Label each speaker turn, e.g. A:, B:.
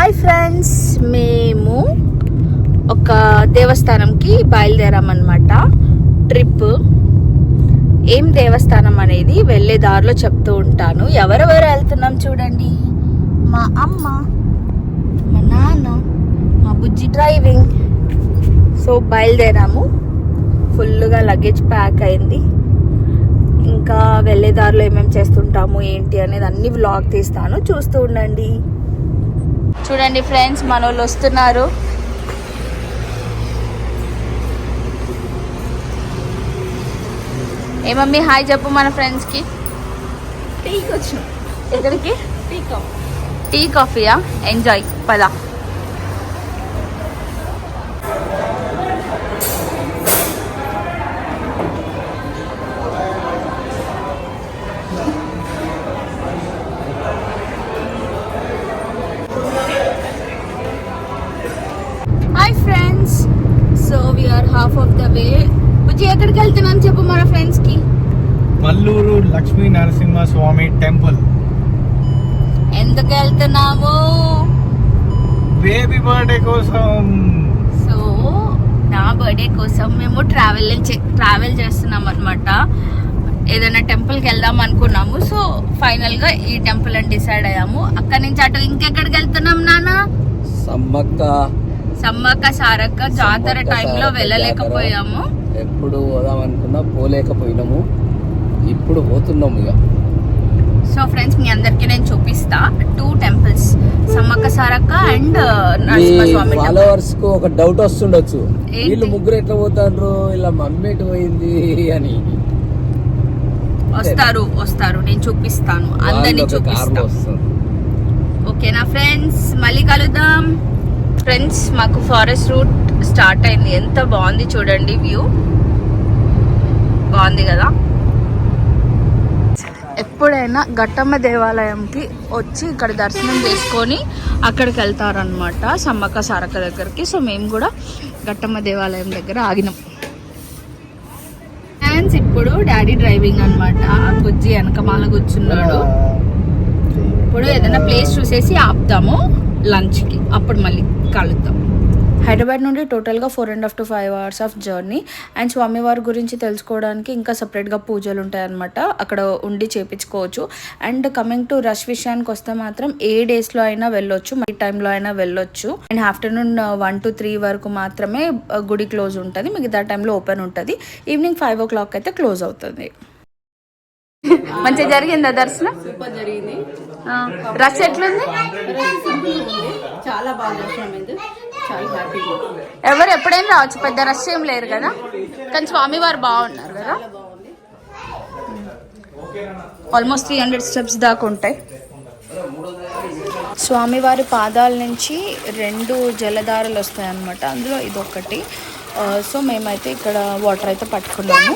A: Hi friends, మేము ఒక దేవస్థానంకి బయలుదేరామన్నమాట. Trip ఏం దేవస్థానం అనేది వెళ్ళే దారిలో చెప్తూ ఉంటాను. ఎవరెవరు వెళ్తున్నాం చూడండి. మా అమ్మ, మా నాన్న, మా బుజ్జి డ్రైవింగ్. సో బయలుదేరాము. ఫుల్గా లగేజ్ ప్యాక్ అయింది. ఇంకా వెళ్ళే దారిలో ఏమేమి చేస్తుంటాము ఏంటి అనేది అన్ని వ్లాగ్ తీస్తాను, చూస్తూ ఉండండి. చూడండి ఫ్రెండ్స్, మన వాళ్ళు వస్తున్నారు. ఏమమ్మీ హాయ్ చెప్పు మన ఫ్రెండ్స్కి.
B: టీకి వచ్చినాం.
A: ఎక్కడికి?
B: Tea coffee.
A: టీ కాఫీయా? ఎంజాయ్ పదా. Hi friends, so we are half of the way. బుజ్జి ఎక్కడికి వెళ్తున్నాం చెప్పు మన ఫ్రెండ్స్కి.
C: మల్లూరు లక్ష్మీ నరసింహ స్వామి టెంపుల్.
A: ఎందుకు వెళ్తున్నాము?
C: బేబీ బర్త్డే కోసం.
A: సో నా బర్త్డే కోసం మేము ట్రావెల్ చేస్తున్నాం అనమాట. ఏదైనా టెంపుల్కి వెళ్దాం అనుకున్నాము. సో ఫైనల్గా ఈ టెంపుల్ అని డిసైడ్ అయ్యాము. అక్కడి నుంచి అటు ఇంకెక్కడికి వెళ్తున్నాం నాన్న? సమ్మక్క సారక్క జాతర టైంలో వెళ్ళలేకపోయాము.
D: ఎప్పుడు పోదాం అనుకున్నా పోలేకపోయినాము. ఇప్పుడు పోతున్నాము ఇక.
A: సో ఫ్రెండ్స్, మీ అందరికి నేను చూపిస్తా 2 temples, Sammakka Sarakka and Narasimhaswamy.
D: Followers కు ఒక డౌట్ వస్తుండొచ్చు,
A: ఏంటి?
D: వీళ్ళు ముగ్గురు ఎట్లా పోతారు, ఇలా మమ్మీ ఎటు పోయింది అని.
A: వస్తారు నేను చూపిస్తాను, అందరినీ చూపిస్తాను. ఓకేనా ఫ్రెండ్స్, మళ్ళీ కలుద్దాం. ఫ్రెండ్స్, మాకు ఫారెస్ట్ రూట్ స్టార్ట్ అయింది. ఎంత బాగుంది చూడండి, వ్యూ బాగుంది కదా. ఎప్పుడైనా ఘట్టమ్మ దేవాలయంకి వచ్చి ఇక్కడ దర్శనం చేసుకొని అక్కడికి వెళ్తారనమాట, సమ్మక్క సారక్క దగ్గరికి. సో మేము కూడా ఘట్టమ్మ దేవాలయం దగ్గర ఆగినాం. ఫ్రెండ్స్, ఇప్పుడు డాడీ డ్రైవింగ్ అనమాట. బుజ్జి వెనకమాల కూర్చున్నాడు. ఇప్పుడు ఏదైనా ప్లేస్ చూసేసి ఆపుతాము లంచ్కి, అప్పుడు మళ్ళీ కలుద్దాం. హైదరాబాద్ నుండి టోటల్గా 4.5 to 5 hours of journey. And స్వామివారి గురించి తెలుసుకోవడానికి ఇంకా సపరేట్గా పూజలు ఉంటాయన్నమాట, అక్కడ ఉండి చేపించుకోవచ్చు. అండ్ కమింగ్ టు రష్ విషయానికి వస్తే మాత్రం ఏ డేస్లో అయినా వెళ్ళొచ్చు, ఈ టైంలో అయినా వెళ్ళొచ్చు. అండ్ ఆఫ్టర్నూన్ 1 to 3 వరకు మాత్రమే గుడి క్లోజ్ ఉంటుంది, మిగతా టైంలో ఓపెన్ ఉంటుంది. ఈవినింగ్ 5 o'clock అయితే క్లోజ్ అవుతుంది. మంచిగా జరిగిందా దర్శనం?
B: సూపర్ జరిగింది.
A: రష్ ఎట్లుంది?
B: చాలా బాగా దర్శనం అయింది. చాలా హ్యాపీగా.
A: ఎవరు ఎప్పుడైనా రావచ్చు, పెద్ద రష్ ఏం లేరు కదా. కానీ స్వామివారు బాగున్నారు కదా. ఆల్మోస్ట్ 300 steps దాకా ఉంటాయి. స్వామివారి పాదాల నుంచి 2 జలధారలు వస్తాయి అన్నమాట, అందులో ఇదొకటి. సో మేమైతే ఇక్కడ వాటర్ అయితే పట్టుకున్నాము.